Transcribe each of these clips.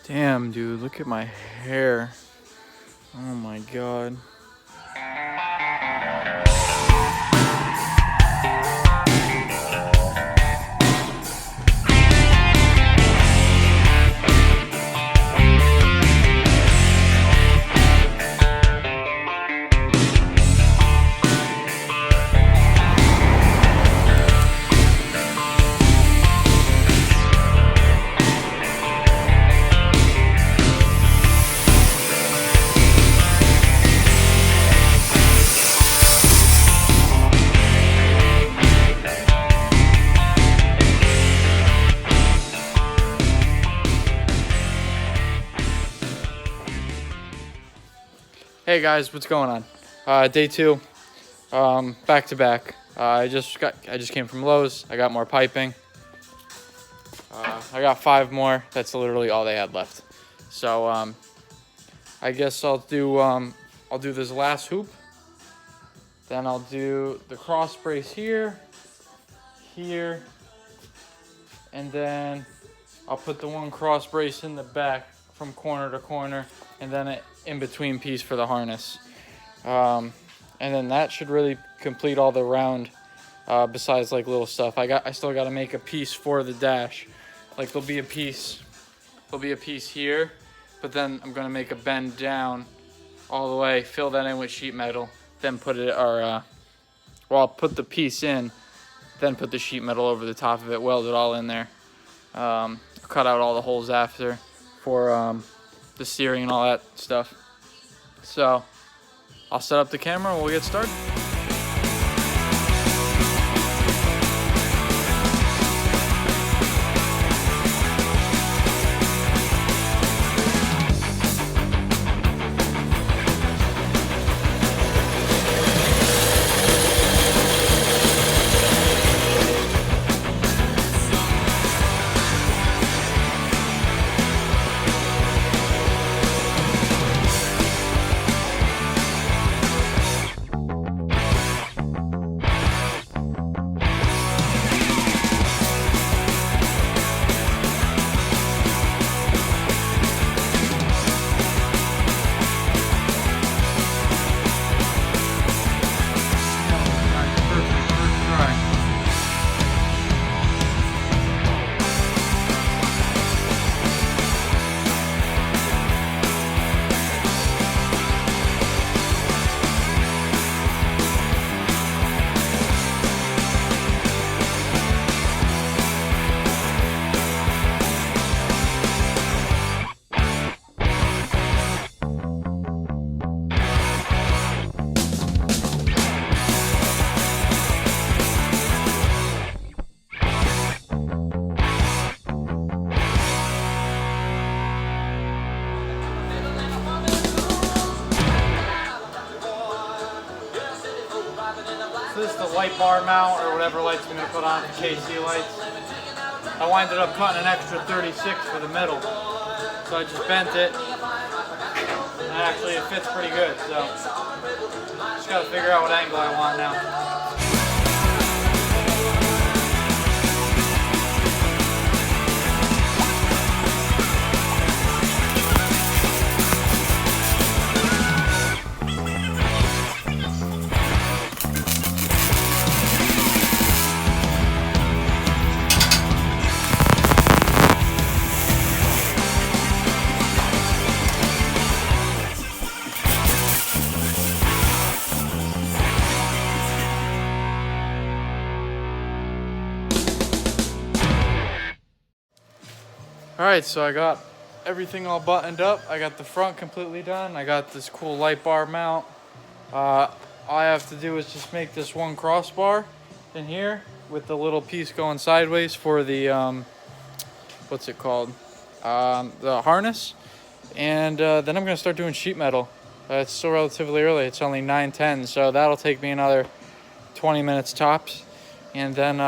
Damn, dude, look at my hair. Oh my god. Hey guys, what's going on? Day two, back to back. I just came from Lowe's. I got more piping. I got 5 more. That's literally all they had left. So I guess I'll do this last hoop. Then I'll do the cross brace here, and then I'll put the one cross brace in the back from corner to corner, and then an in-between piece for the harness. And then that should really complete all the round, besides like little stuff. I still got to make a piece for the dash. Like there'll be a piece here, but then I'm gonna make a bend down all the way, fill that in with sheet metal, then put it, I'll put the piece in, then put the sheet metal over the top of it, weld it all in there. Cut out all the holes after for the steering and all that stuff. So I'll set up the camera and we'll get started. This is the light bar mount or whatever lights I'm going to put on the KC lights. I winded up cutting an extra 36 for the middle, so I just bent it, and actually it fits pretty good, so just got to figure out what angle I want now. Alright, so I got everything all buttoned up. I got the front completely done. I got this cool light bar mount. All I have to do is just make this one crossbar in here with the little piece going sideways for the, what's it called? The harness. And then I'm going to start doing sheet metal. It's still relatively early. It's only 9:10, so that'll take me another 20 minutes tops. And then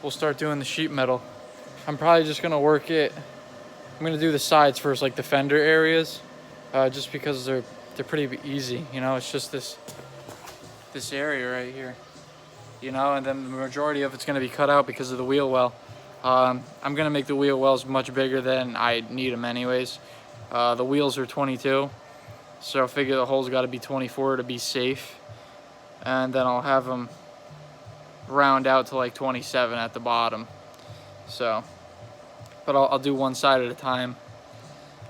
we'll start doing the sheet metal. I'm probably just gonna work it. I'm gonna do the sides first, like the fender areas, just because they're pretty easy. You know, it's just this area right here. You know, and then the majority of it's gonna be cut out because of the wheel well. I'm gonna make the wheel wells much bigger than I need them anyways. The wheels are 22, so I figure the hole's got to be 24 to be safe, and then I'll have them round out to like 27 at the bottom. So, but I'll do one side at a time.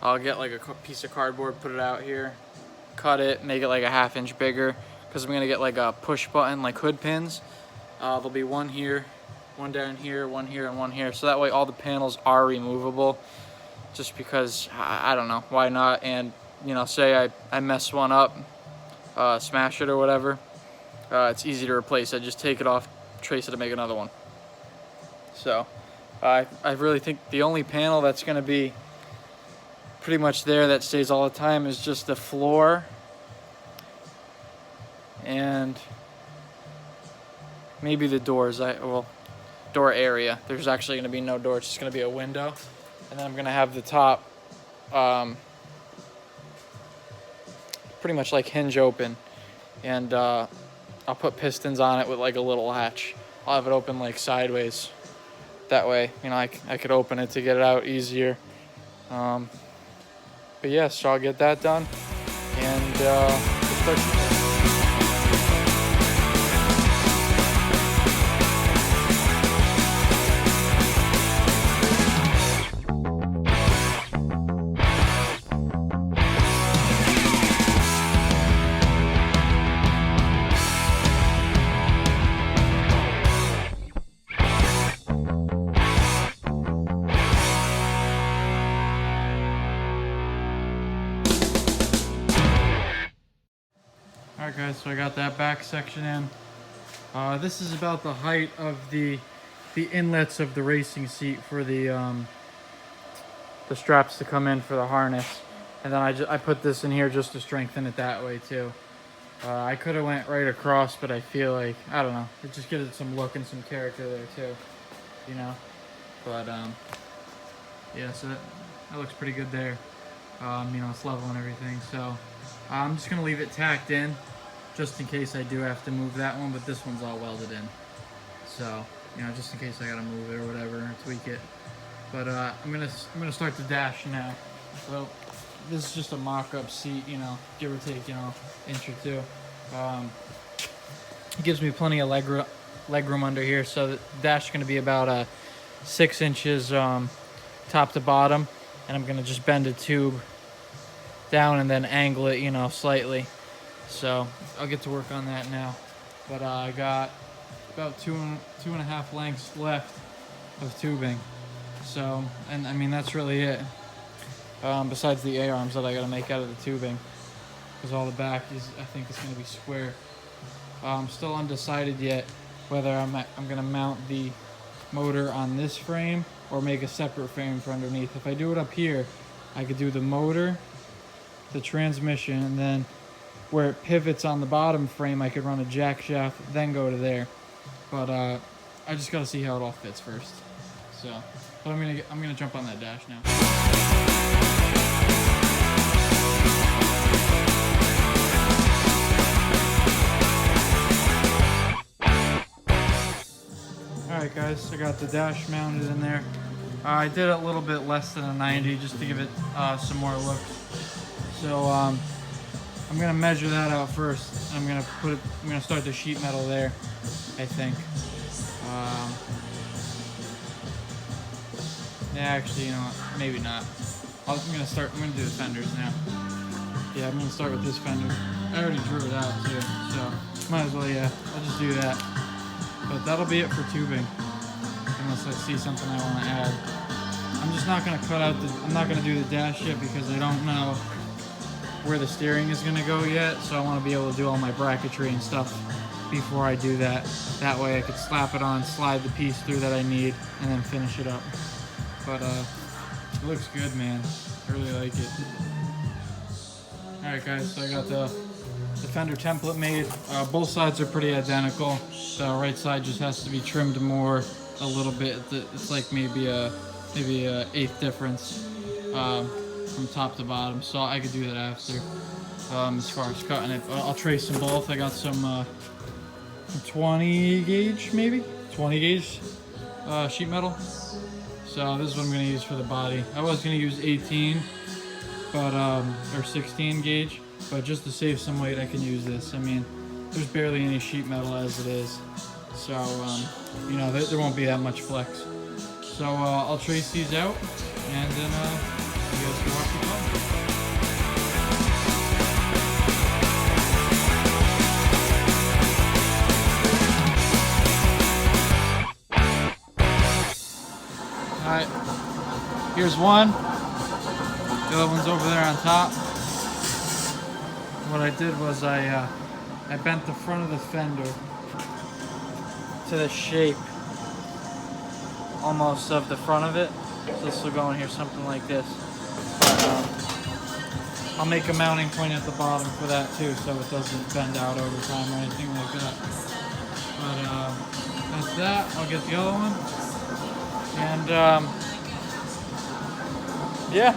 I'll get like a piece of cardboard, put it out here, cut it, make it like a 1/2 inch bigger, because I'm gonna get like a push button, like hood pins. There'll be one here, one down here, one here, and one here. So that way all the panels are removable, just because, I don't know, why not? And, you know, say I mess one up, smash it or whatever, it's easy to replace. I just take it off, trace it to make another one. So I really think the only panel that's gonna be pretty much there that stays all the time is just the floor and maybe the doors. Door area. There's actually going to be no door. It's just going to be a window, and then I'm going to have the top pretty much like hinge open, and I'll put pistons on it with like a little latch. I'll have it open like sideways. That way, you know, I could open it to get it out easier. But yeah, so I'll get that done, and start. Alright guys, so I got that back section in. This is about the height of the inlets of the racing seat for the straps to come in for the harness. And then I put this in here just to strengthen it that way too. I could have went right across, but I feel like, I don't know, it just gives it some look and some character there too, you know. But yeah, so that looks pretty good there. You know, it's level and everything, so I'm just gonna leave it tacked in just in case I do have to move that one, but this one's all welded in, so, you know, just in case I gotta move it or whatever, or tweak it. But I'm gonna start the dash now. So this is just a mock-up seat, you know, give or take, you know, inch or two. It gives me plenty of leg room under here, so the dash is gonna be about 6 inches top to bottom, and I'm gonna just bend a tube down and then angle it, you know, slightly. So I'll get to work on that now. But I got about two and a half lengths left of tubing. So, and I mean, that's really it. Besides the A-arms that I gotta make out of the tubing, because all the back is, I think it's gonna be square. I'm still undecided yet whether I'm gonna mount the motor on this frame or make a separate frame for underneath. If I do it up here, I could do the motor, the transmission, and then where it pivots on the bottom frame, I could run a jack shaft, then go to there. But I just gotta see how it all fits first. So, but I'm gonna jump on that dash now. Alright guys, I got the dash mounted in there. I did it a little bit less than a 90 just to give it some more look. So I'm gonna measure that out first. I'm gonna start the sheet metal there, I think. Yeah, actually, you know what? Maybe not. I'm gonna do the fenders now. Yeah, I'm gonna start with this fender. I already drew it out too, so might as well, yeah, I'll just do that. But that'll be it for tubing, unless I see something I want to add. I'm just not gonna I'm not gonna do the dash yet because I don't know where the steering is gonna go yet, so I want to be able to do all my bracketry and stuff before I do that. That way I could slap it on, slide the piece through that I need, and then finish it up. But it looks good, man. I really like it. Alright guys, so I got the Fender template made. Both sides are pretty identical. The right side just has to be trimmed more a little bit. It's like maybe a 1/8 difference from top to bottom, so I could do that after. As far as cutting it, I'll trace them both. I got some 20 gauge, maybe 20 gauge sheet metal. So this is what I'm going to use for the body. I was going to use 18, but or 16 gauge, but just to save some weight, I can use this. I mean, there's barely any sheet metal as it is, so you know, there won't be that much flex. So I'll trace these out, and then you guys can watch me go. Alright, here's one. The other one's over there on top. What I did was I bent the front of the fender to the shape almost of the front of it. So this will go in here something like this. But, I'll make a mounting point at the bottom for that too, so it doesn't bend out over time or anything like that. But that's that. I'll get the other one. And yeah.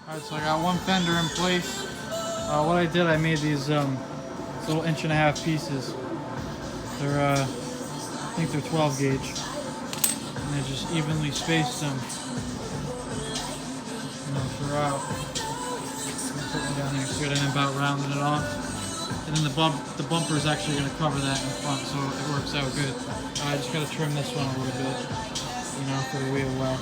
Alright, so I got one fender in place. What I did, I made these little 1.5-inch pieces. They're, I think they're 12 gauge. And I just evenly spaced them, you know, throughout. Put them down there so I didn't about rounding it off. And then the bumper is actually going to cover that in front, so it works out good. I just got to trim this one a little bit, you know, for the wheel well.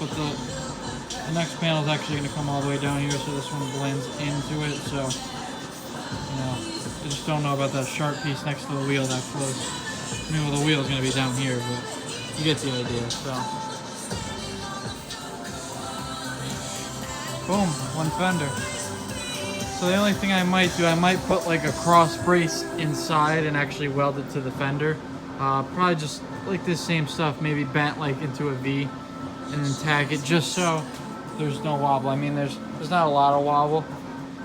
But the next panel is actually going to come all the way down here, so this one blends into it. So, you know, I just don't know about that sharp piece next to the wheel that close. I mean, well, the wheel is going to be down here, but you get the idea. So, boom, one fender. So the only thing I might do, I might put like a cross brace inside and actually weld it to the fender. Probably just like this same stuff, maybe bent like into a V, and then tag it just so there's no wobble. I mean, there's not a lot of wobble,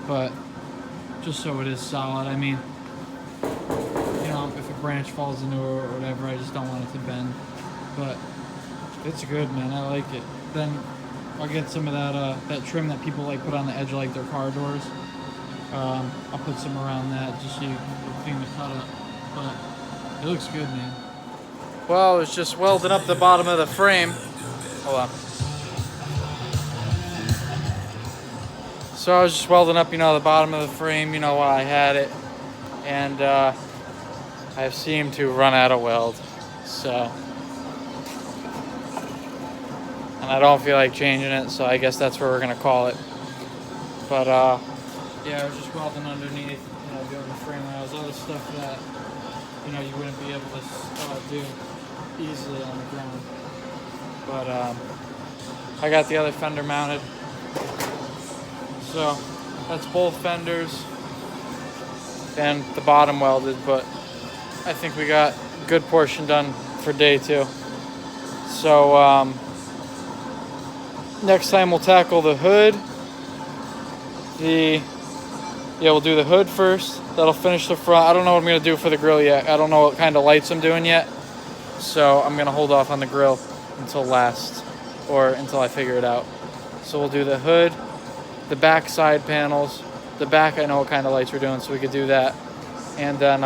but just so it is solid. I mean, you know, if a branch falls into it or whatever, I just don't want it to bend. But it's good, man. I like it. Then I'll get some of that trim that people like put on the edge of like their car doors. I'll put some around that just so you can clean the cut up. But it looks good, man. Well, I was just welding up the bottom of the frame. Hold on. So I was just welding up, you know, the bottom of the frame, you know, while I had it. And I've seemed to run out of weld. So. And I don't feel like changing it, so I guess that's what we're going to call it. But, yeah, I was just welding underneath, you know, doing the frame rails, other stuff that, you know, you wouldn't be able to do easily on the ground. But I got the other fender mounted. So that's both fenders and the bottom welded, but I think we got a good portion done for day 2. So next time we'll tackle the hood. We'll do the hood first. That'll finish the front. I don't know what I'm going to do for the grill yet. I don't know what kind of lights I'm doing yet. So I'm going to hold off on the grill until last, or until I figure it out. So we'll do the hood, the back side panels. The back, I know what kind of lights we're doing, so we could do that. And then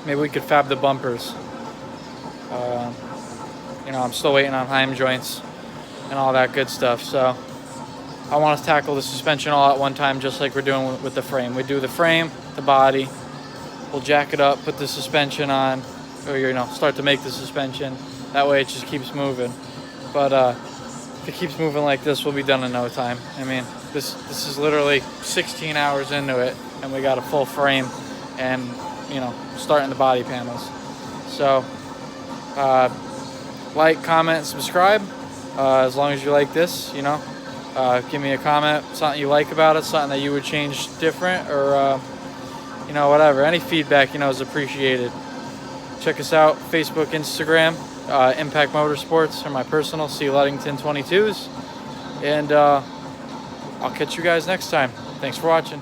maybe we could fab the bumpers. You know, I'm still waiting on Heim joints and all that good stuff. So I want to tackle the suspension all at one time, just like we're doing with the frame. We do the frame, the body, we'll jack it up, put the suspension on, or, you know, start to make the suspension. That way it just keeps moving. But if it keeps moving like this, we'll be done in no time. I mean, this is literally 16 hours into it, and we got a full frame and, you know, starting the body panels. So like, comment, subscribe, as long as you like this, you know. Give me a comment, something you like about it, something that you would change different, or you know, whatever. Any feedback, you know, is appreciated. Check us out, Facebook, Instagram, Impact Motorsports, or my personal, C. Ludington 22s. And I'll catch you guys next time. Thanks for watching.